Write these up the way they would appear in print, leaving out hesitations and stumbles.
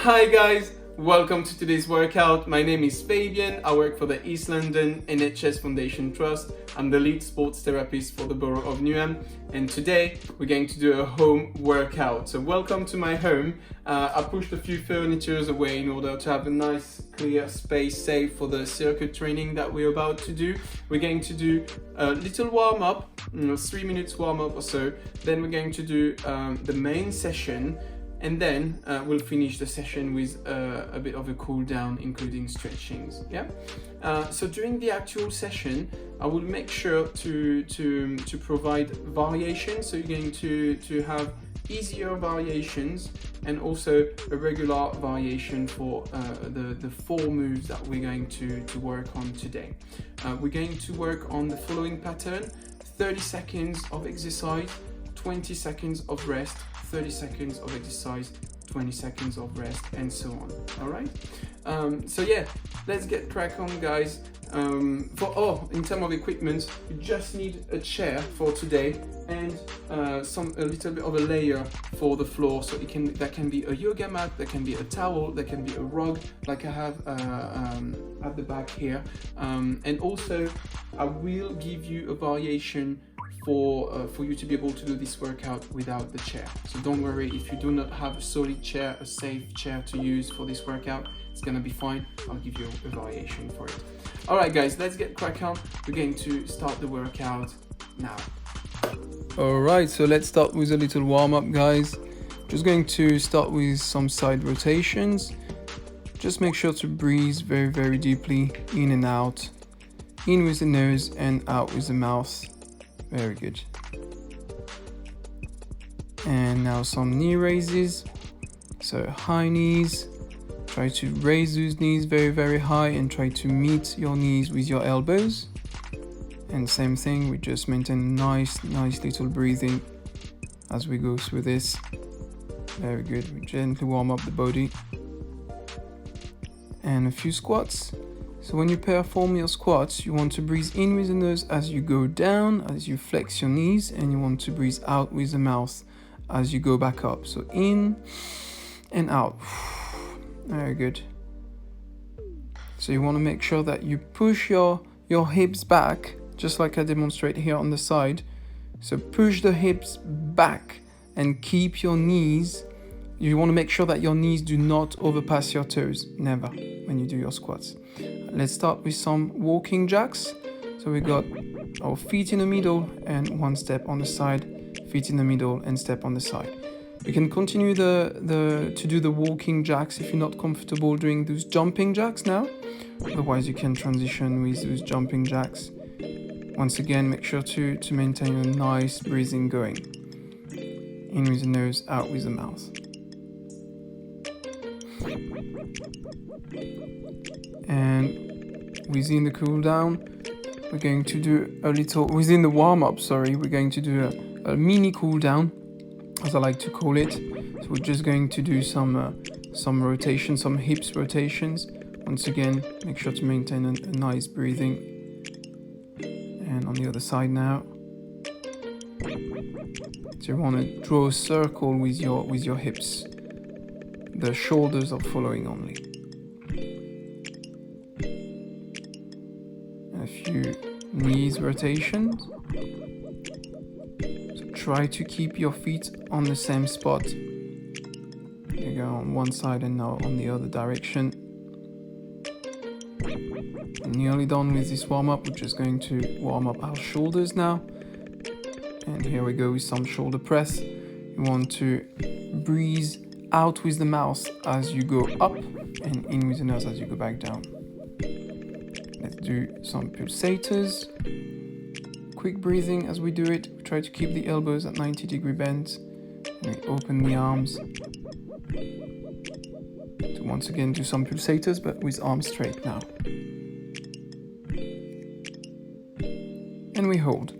Hi guys, welcome to today's workout. My name is Fabian. I work for the East London NHS Foundation Trust. I'm the lead sports therapist for the borough of Newham, and today we're going to do a home workout. So welcome to my home. I pushed a few furnitures away in order to have a nice clear space safe for the circuit training that we're about to do. We're going to do a little warm up, 3 minutes warm up or so. Then we're going to do the main session. And then we'll finish the session with a bit of a cool down, including stretchings. Yeah. So during the actual session, I will make sure to provide variations. So you're going to have easier variations and also a regular variation for the 4 moves that we're going to work on today. We're going to work on the following pattern: 30 seconds of exercise, 20 seconds of rest, 30 seconds of exercise, 20 seconds of rest, and so on. All right. So yeah, let's get crack on, guys. In terms of equipment, you just need a chair for today and a little bit of a layer for the floor. So that can be a yoga mat, that can be a towel, that can be a rug, like I have at the back here. And also, I will give you a variation for you to be able to do this workout without the chair. So don't worry if you do not have a solid chair, a safe chair to use for this workout, it's gonna be fine. I'll give you a variation for it. All right, guys, let's get crack on. We're going to start the workout now. All right, so let's start with a little warm up, guys. Just going to start with some side rotations. Just make sure to breathe very, very deeply in and out. In with the nose and out with the mouth. Very good. And now some knee raises. So high knees. Try to raise those knees very, very high and try to meet your knees with your elbows. And same thing, we just maintain nice little breathing as we go through this. Very good. We gently warm up the body. And a few squats. So when you perform your squats, you want to breathe in with the nose as you go down, as you flex your knees, and you want to breathe out with the mouth as you go back up. So in and out. Very good. So you want to make sure that you push your hips back, just like I demonstrate here on the side. So push the hips back and keep your knees. You want to make sure that your knees do not overpass your toes. Never when you do your squats. Let's start with some walking jacks. So we got our feet in the middle and one step on the side, feet in the middle and step on the side. You can continue to do the walking jacks if you're not comfortable doing those jumping jacks now. Otherwise you can transition with those jumping jacks. Once again, make sure to maintain a nice breathing going. In with the nose, out with the mouth. And within the cool down, we're going to do a little, within the warm up, we're going to do a mini cool down, as I like to call it. So we're just going to do some rotation, some hips rotations. Once again, make sure to maintain a nice breathing. And on the other side now. So you want to draw a circle with your hips. The shoulders are following only. A few knees rotations. So try to keep your feet on the same spot. You go on one side and now on the other direction. Nearly done with this warm up. We're just going to warm up our shoulders now. And here we go with some shoulder press. You want to breathe out with the mouth as you go up and in with the nose as you go back down. Let's do some pulsators. Quick breathing as we do it. We try to keep the elbows at 90-degree bends. And we open the arms. So once again do some pulsators but with arms straight now. And we hold.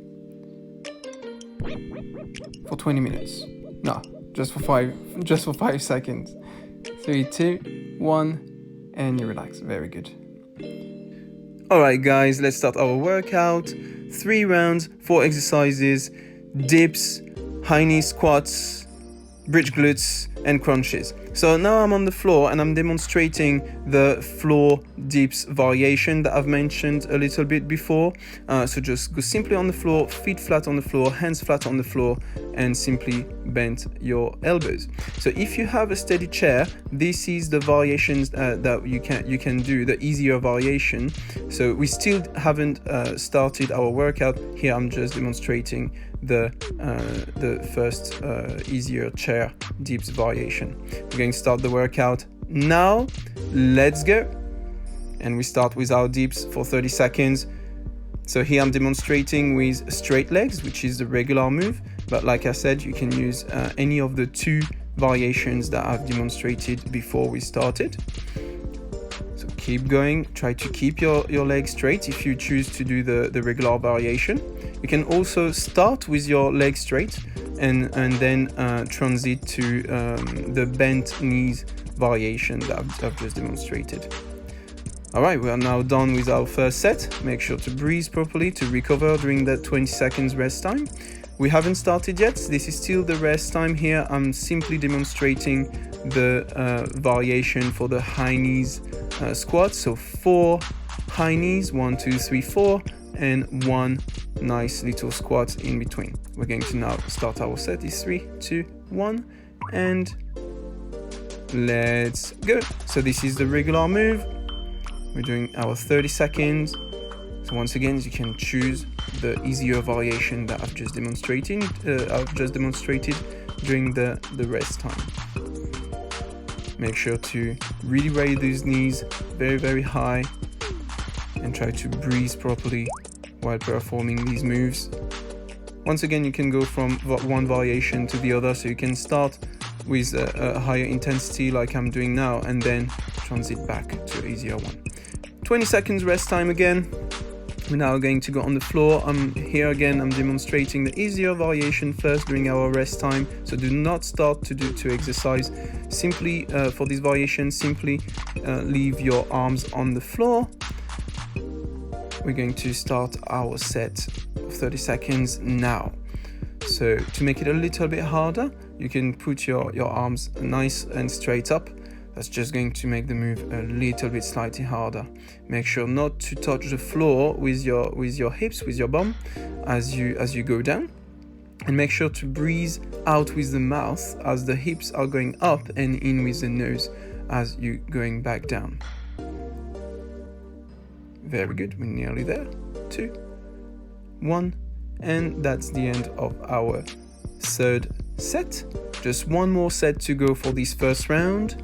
For 20 minutes. No, just for 5 seconds. 3, 2, 1, and you relax. Very good. Alright guys, let's start our workout. 3 rounds, 4 exercises, dips, high knee squats, bridge glutes, and crunches. So now I'm on the floor and I'm demonstrating the floor dips variation that I've mentioned a little bit before. So just go simply on the floor, feet flat on the floor, hands flat on the floor, and simply bend your elbows. So if you have a steady chair, this is the variations that you can do, the easier variation. So we still haven't started our workout. Here I'm just demonstrating the first easier chair dips variation. We're going to start the workout now. Let's go. And we start with our dips for 30 seconds. So here I'm demonstrating with straight legs, which is the regular move, but like I said, you can use any of the two variations that I've demonstrated before we started. So keep going, try to keep your legs straight if you choose to do the regular variation. You can also start with your legs straight and then transit to the bent knees variation that I've just demonstrated. All right, we are now done with our first set. Make sure to breathe properly to recover during that 20 seconds rest time. We haven't started yet. This is still the rest time here. I'm simply demonstrating the variation for the high knees squats. So 4 high knees, 1, 2, 3, 4, and 1 nice little squat in between. We're going to now start our set. Is 3, 2, 1, and let's go. So this is the regular move. We're doing our 30 seconds. So once again, you can choose the easier variation that I've just demonstrated during the rest time. Make sure to really raise those knees very, very high and try to breathe properly while performing these moves. Once again, you can go from one variation to the other, so you can start with a higher intensity like I'm doing now and then transit back to an easier one. 20 seconds rest time again. We're now going to go on the floor. Here again, I'm demonstrating the easier variation first during our rest time. So do not start to exercise. Simply for this variation, simply leave your arms on the floor. We're going to start our set of 30 seconds now. So to make it a little bit harder, you can put your arms nice and straight up. That's just going to make the move a little bit slightly harder. Make sure not to touch the floor with your hips, with your bum as you go down. And make sure to breathe out with the mouth as the hips are going up and in with the nose as you're going back down. Very good, we're nearly there. 2, 1, and that's the end of our third set. Just one more set to go for this first round.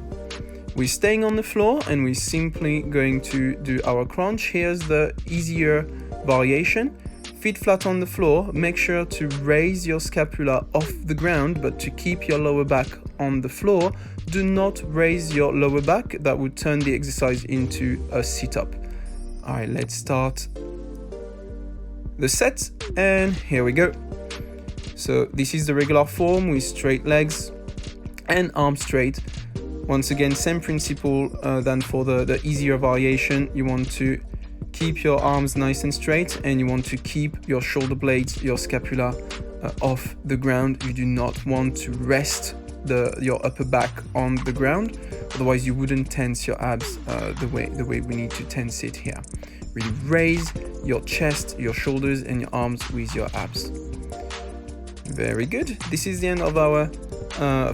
We're staying on the floor and we're simply going to do our crunch. Here's the easier variation. Feet flat on the floor. Make sure to raise your scapula off the ground, but to keep your lower back on the floor. Do not raise your lower back. That would turn the exercise into a sit-up. All right, let's start the set, and here we go. So this is the regular form with straight legs and arms straight. Once again, same principle than for the easier variation. You want to keep your arms nice and straight, and you want to keep your shoulder blades, your scapula off the ground. You do not want to rest your upper back on the ground, otherwise you wouldn't tense your abs the way we need to tense it here. Really raise your chest, your shoulders, and your arms with your abs. Very good. This is the end of our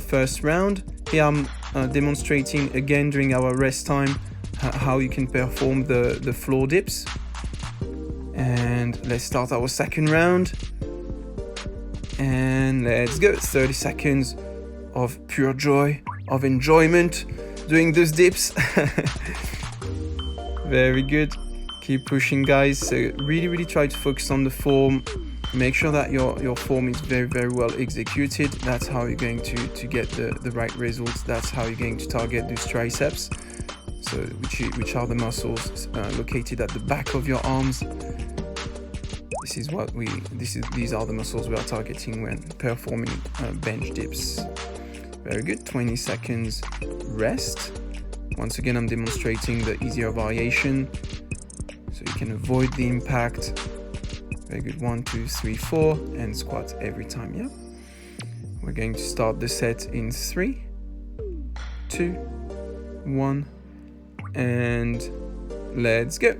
first round. Here I'm demonstrating again during our rest time how you can perform the floor dips. And let's start our second round. And let's go. 30 seconds of pure joy, of enjoyment doing those dips. Very good. Keep pushing, guys. So really try to focus on the form. Make sure that your form is very well executed. That's how you're going to get the right results. That's how you're going to target those triceps, so which are the muscles located at the back of your arms. These are the muscles we are targeting when performing bench dips. Very good. 20 seconds rest. Once again, I'm demonstrating the easier variation so you can avoid the impact. Very good. 1, 2, 3, 4, and squat every time. Yeah. We're going to start the set in 3, 2, 1, and let's go.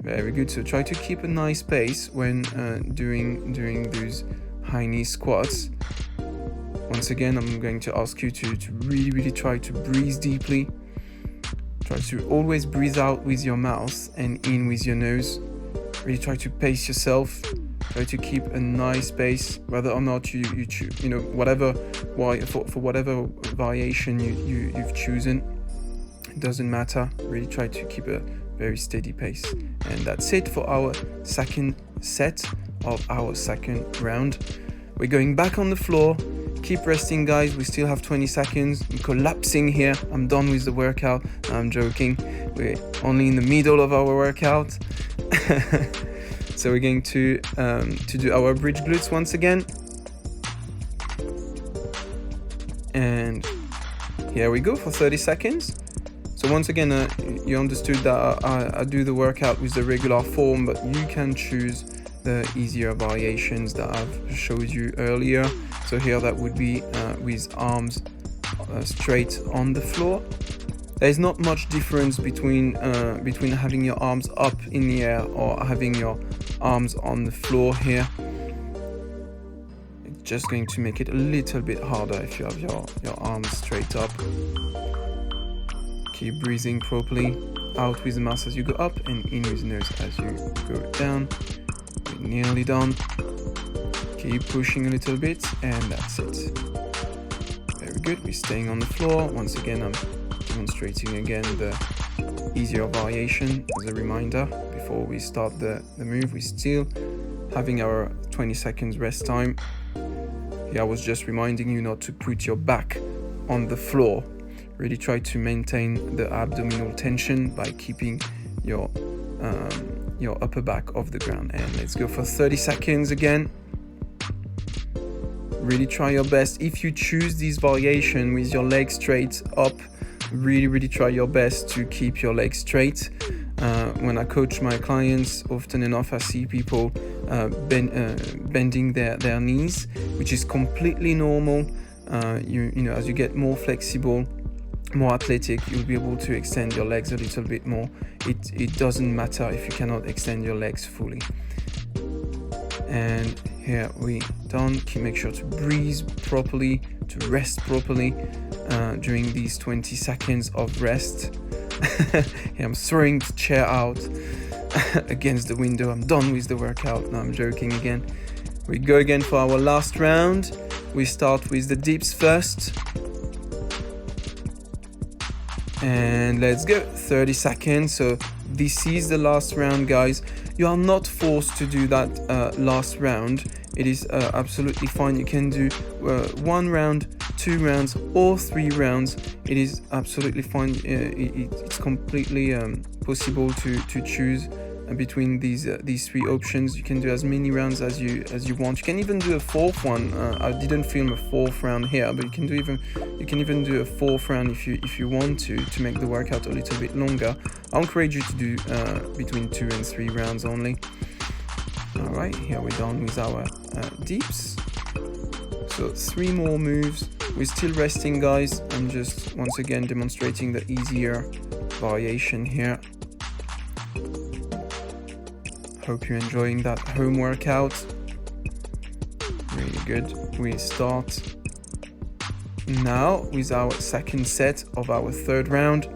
Very good. So try to keep a nice pace when doing those high knee squats. Once again, I'm going to ask you to really try to breathe deeply. Try to always breathe out with your mouth and in with your nose. Really try to pace yourself. Try to keep a nice pace, whether or not you choose, whatever, for whatever variation you've chosen. It doesn't matter. Really try to keep a very steady pace. And that's it for our second set of our second round. We're going back on the floor. Keep resting, guys. We still have 20 seconds. I'm collapsing here. I'm done with the workout. No, I'm joking. We're only in the middle of our workout. So we're going to do our bridge glutes once again. And here we go for 30 seconds. So once again, you understood that I do the workout with the regular form, but you can choose the easier variations that I've showed you earlier. So here that would be with arms straight on the floor. There's not much difference between having your arms up in the air or having your arms on the floor here. It's just going to make it a little bit harder if you have your arms straight up. Keep breathing properly. Out with the mouth as you go up and in with the nose as you go down. We're nearly done. Keep pushing a little bit, and that's it. Very good. We're staying on the floor. Once again, I'm demonstrating again the easier variation as a reminder before we start the move. We're still having our 20 seconds rest time. Here I was just reminding you not to put your back on the floor. Really try to maintain the abdominal tension by keeping your upper back off the ground. And let's go for 30 seconds again. Really try your best. If you choose this variation with your legs straight up, really try your best to keep your legs straight. When I coach my clients, often enough I see people bending their knees, which is completely normal. As you get more flexible, more athletic, you'll be able to extend your legs a little bit more. It doesn't matter if you cannot extend your legs fully. And here we done. Make sure to breathe properly, to rest properly during these 20 seconds of rest. Here I'm throwing the chair out against the window. I'm done with the workout. No, I'm joking again. We go again for our last round. We start with the dips first. And let's go. 30 seconds. So this is the last round, guys. You are not forced to do that last round. It is absolutely fine. You can do 1 round, 2 rounds, or 3 rounds. It is absolutely fine. It's completely possible to choose between these 3 options. You can do as many rounds as you want. You can even do a 4th one. I didn't film a 4th round here, but you can even do a 4th round if you want to make the workout a little bit longer. I encourage you to do between 2 and 3 rounds only. All right, here we're done with our dips. So 3 more moves. We're still resting, guys. I'm just once again demonstrating the easier variation here. Hope you're enjoying that home workout. Really good. We start now with our second set of our 3rd round.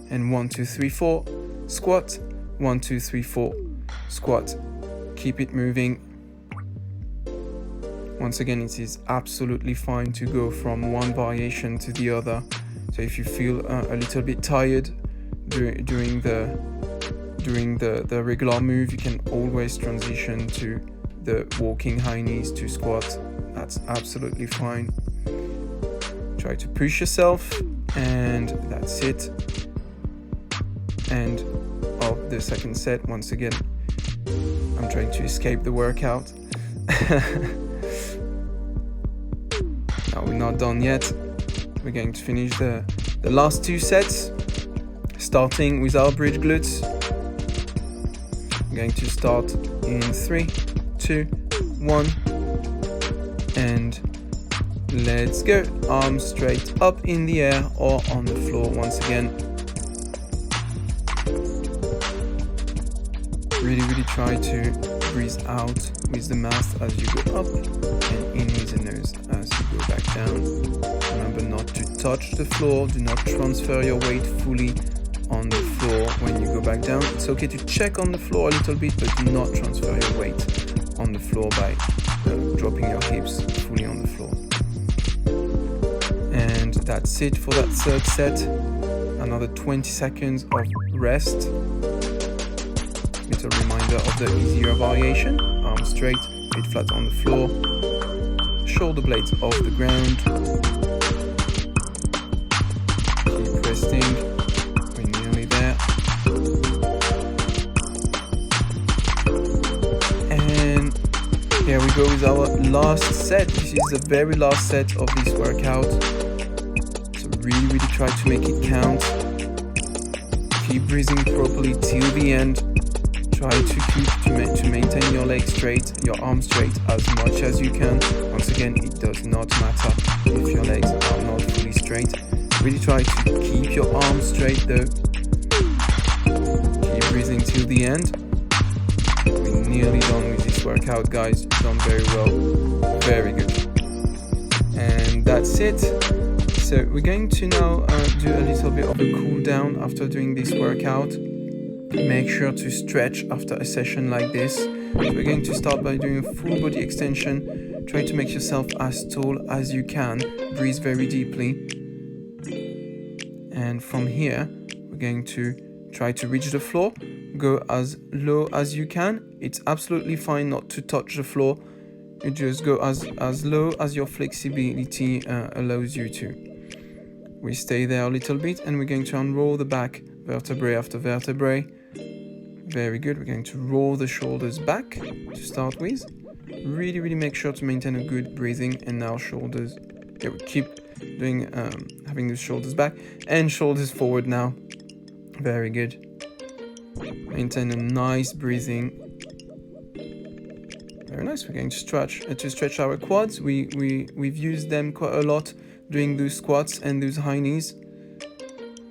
And 1, 2, 3, 4, squat. 1, 2, 3, 4, squat. Keep it moving. Once again, it is absolutely fine to go from one variation to the other. So if you feel a little bit tired during the regular move, you can always transition to the walking high knees to squat. That's absolutely fine. Try to push yourself, and that's it. End of the second set. Once again, I'm trying to escape the workout. No, we're not done yet. We're going to finish the last 2 sets, starting with our bridge glutes. I'm going to start in 3, 2, 1, and Let's go. Arms straight up in the air or on the floor once again. Really try to breathe out with the mouth as you go up and in with the nose as you go back down. Remember not to touch the floor. Do not transfer your weight fully on the floor when you go back down. It's okay to check on the floor a little bit, but do not transfer your weight on the floor by dropping your hips fully on the floor. And that's it for that third set. Another 20 seconds of rest. Little reminder of the easier variation. Arms straight, feet flat on the floor, shoulder blades off the ground. Keep resting. We're nearly there. And here we go with our last set. This is the very last set of this workout. So really try to make it count. Keep breathing properly till the end. Try to maintain your legs straight, your arms straight as much as you can. Once again, it does not matter if your legs are not fully straight. Really try to keep your arms straight though. Keep breathing till the end. We're nearly done with this workout, guys. You've done very well. Very good. And that's it. So we're going to now do a little bit of a cool down after doing this workout. Make sure to stretch after a session like this. So we're going to start by doing a full body extension. Try to make yourself as tall as you can. Breathe very deeply. And from here, we're going to try to reach the floor. Go as low as you can. It's absolutely fine not to touch the floor. You just go as low as your flexibility allows you to. We stay there a little bit and we're going to unroll the back vertebrae after vertebrae. Very good. We're going to roll the shoulders back to start with. Really make sure to maintain a good breathing. And now shoulders. Yeah, we keep doing having the shoulders back and shoulders forward now. Very good. Maintain a nice breathing. Very nice. We're going to stretch our quads. We've used them quite a lot doing those squats and those high knees.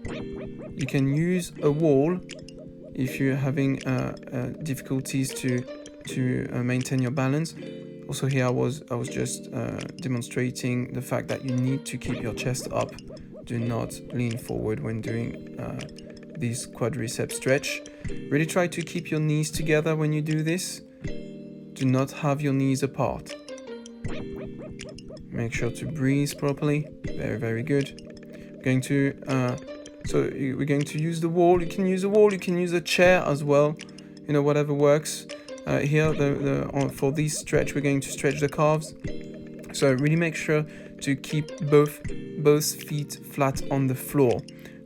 You can use a wall if you're having difficulties to maintain your balance. Also here I was just demonstrating the fact that you need to keep your chest up. Do not lean forward when doing this quadricep stretch. Really try to keep your knees together when you do this. Do not have your knees apart. Make sure to breathe properly. Very good. We're going to use the wall. You can use a wall. You can use a chair as well. Whatever works. Here, for this stretch, we're going to stretch the calves. So really make sure to keep both feet flat on the floor.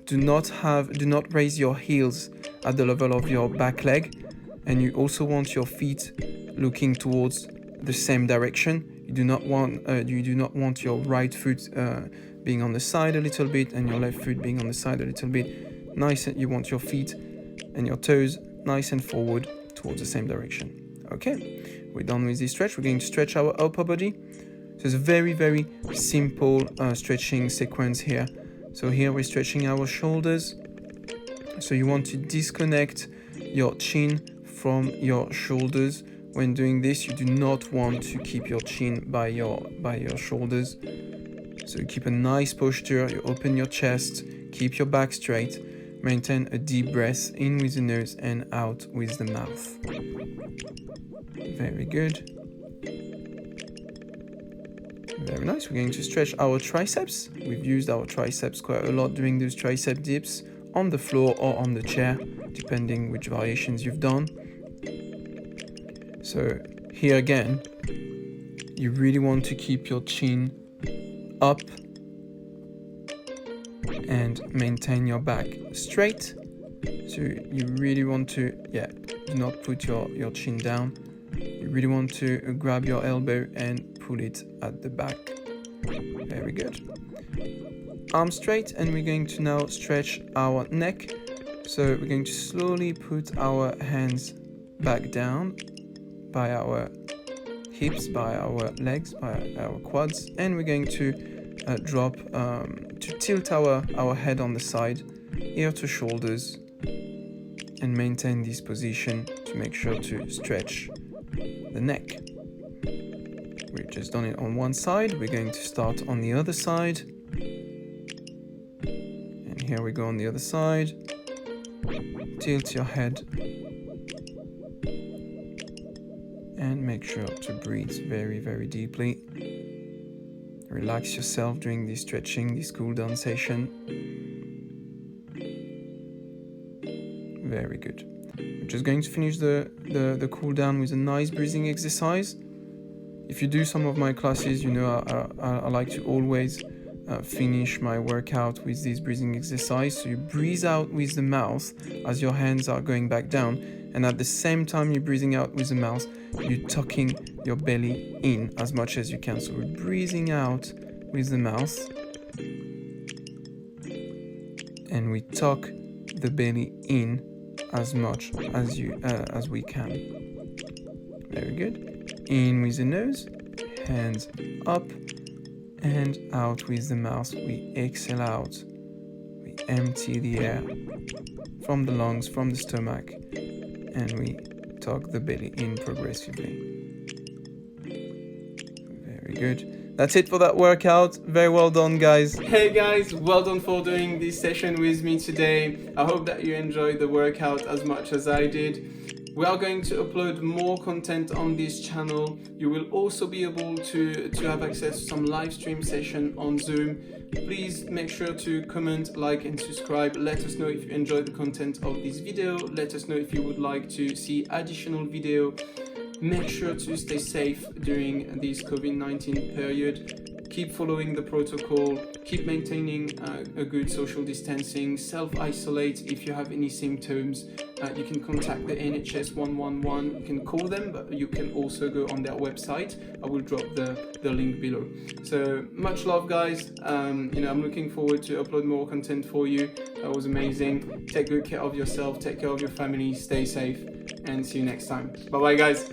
Do not raise your heels at the level of your back leg, and you also want your feet looking towards the same direction. You do not want your right foot being on the side a little bit and your left foot being on the side a little bit. Nice. You want your feet and your toes nice and forward towards the same direction. Okay, we're done with this stretch. We're going to stretch our upper body. So it's a very simple stretching sequence here. So here we're stretching our shoulders. So you want to disconnect your chin from your shoulders. When doing this, you do not want to keep your chin by your shoulders. So you keep a nice posture, you open your chest, keep your back straight, maintain a deep breath in with the nose and out with the mouth. Very good. Very nice. We're going to stretch our triceps. We've used our triceps quite a lot doing those tricep dips on the floor or on the chair, depending which variations you've done. So here again, you really want to keep your chin up and maintain your back straight. So you really want to, do not put your chin down. You really want to grab your elbow and pull it at the back. Very good. Arms straight, and we're going to now stretch our neck. So we're going to slowly put our hands back down by our hips, by our legs, by our quads, and we're going to drop, to tilt our head on the side, ear to shoulders, and maintain this position to make sure to stretch the neck. We've just done it on one side, we're going to start on the other side. And here we go on the other side. Tilt your head and make sure to breathe very, very deeply. Relax yourself during this stretching, this cool down session. Very good. We're just going to finish the cool down with a nice breathing exercise. If you do some of my classes, you know I like to always finish my workout with this breathing exercise. So you breathe out with the mouth as your hands are going back down, and at the same time you're breathing out with the mouth, you're tucking your belly in as much as you can. So we're breathing out with the mouth and we tuck the belly in as much as we can. Very good. In with the nose, hands up, and out with the mouth. We exhale out. We empty the air from the lungs, from the stomach, and we tuck the belly in progressively. Very good. That's it for that workout. Very well done, guys. Hey guys, well done for doing this session with me today. I hope that you enjoyed the workout as much as I did. We are going to upload more content on this channel. You will also be able to have access to some live stream session on Zoom. Please make sure to comment, like and subscribe. Let us know if you enjoyed the content of this video. Let us know if you would like to see additional video. Make sure to stay safe during this COVID-19 period. Keep following the protocol, keep maintaining a good social distancing, self-isolate if you have any symptoms. You can contact the NHS 111, you can call them, but you can also go on their website. I will drop the link below. So much love, guys. I'm looking forward to upload more content for you. That was amazing. Take good care of yourself, take care of your family, stay safe, and see you next time. Bye bye, guys.